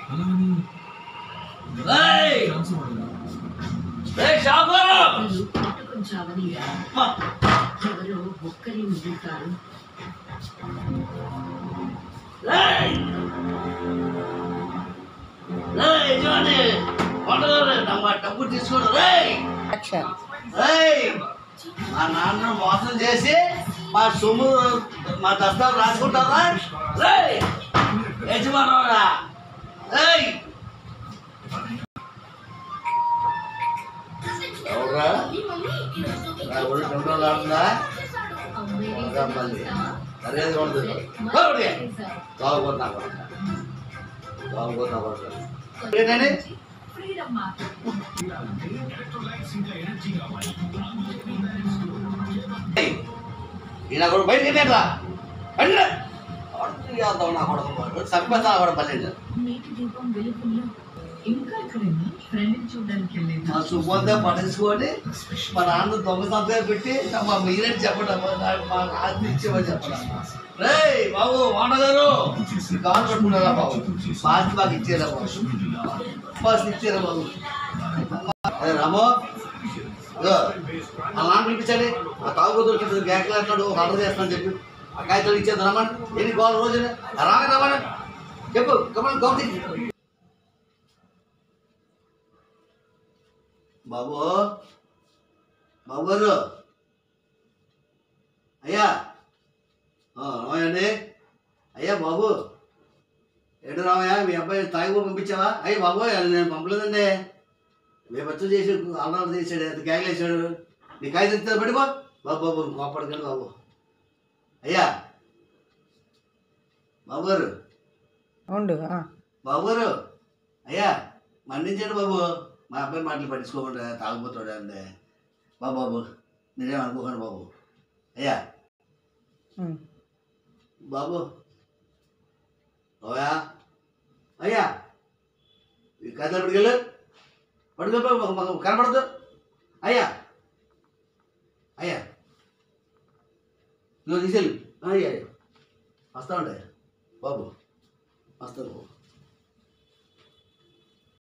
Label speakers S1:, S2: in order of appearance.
S1: ఎవరో ఒక్కరి మిగులుతారు.
S2: డబ్బు తీసుకోడు. మా నాన్న మోసం చేసి మా సొమ్ము మా దస్తాలు రాసుకుంటారా? యజమానరా ఎవరా మళ్ళీ సరేది ఉండదు. తాగుపోతున్నా ఏంటండి ఈయన కూడా బయటకి వెళ్ళారా? నా కొడుకు సరిపోతా కూడా పల్లెండి. మా సుబ్బంతా పట్టించుకొని మా నాన్న దొంగ సంతగా పెట్టి మా మీరేంటి చెప్పడం మా ఆస్తి ఇచ్చేమని చెప్పడం. రే బాబు మాటగారు కాలు పట్టుకున్నారా బాబు? ఆస్తి మాకు ఇచ్చేరా బాబు? ఆస్తి ఇచ్చారా బాబు? అదే రామో మా నాన్న పిలిపించండి. ఆ తాగుబోతు గ్యాక్లు అంటాడు ఆర్డర్ చేస్తానని చెప్పి ఆ కాగితాలు ఇచ్చేది రమ్మని. ఎన్ని గోల రోజునే రాగా రమ్మని చెప్పు కమన్ గౌతి. బాబు బాబు గారు అయ్యా రామయ్యండి. అయ్యా బాబు ఏడు రామయ్య మీ అబ్బాయి తాగిపో పంపించావా? అయ్యి బాబు నేను పంపలేదండి. మేము వచ్చి చేసి ఆర్డర్ చేసాడు ఎంత గ్యాగ్లు వేసాడు. నీ కాయ తెచ్చారు పడిపో బాబు బాబు కోపడకండి బాబు. అయ్యా బాబు గారు బాబు గారు అయ్యా మన్నించండి బాబు. మా అబ్బాయి మాటలు పట్టించుకోకుండా తాగిపోతాడు అండి బాబు. బాబు మీరేం అనుకోకండి బాబు. అయ్యా బాబు ఓయా అయ్యా ఈ కథలు పట్టుకెళ్ళు పట్టుకెళ్ళి కనపడదు. అయ్యా అయ్యా నువ్వు తీసుకెళ్ళి అయ్యా వస్తా ఉండే బాబు వస్తాను బాబు.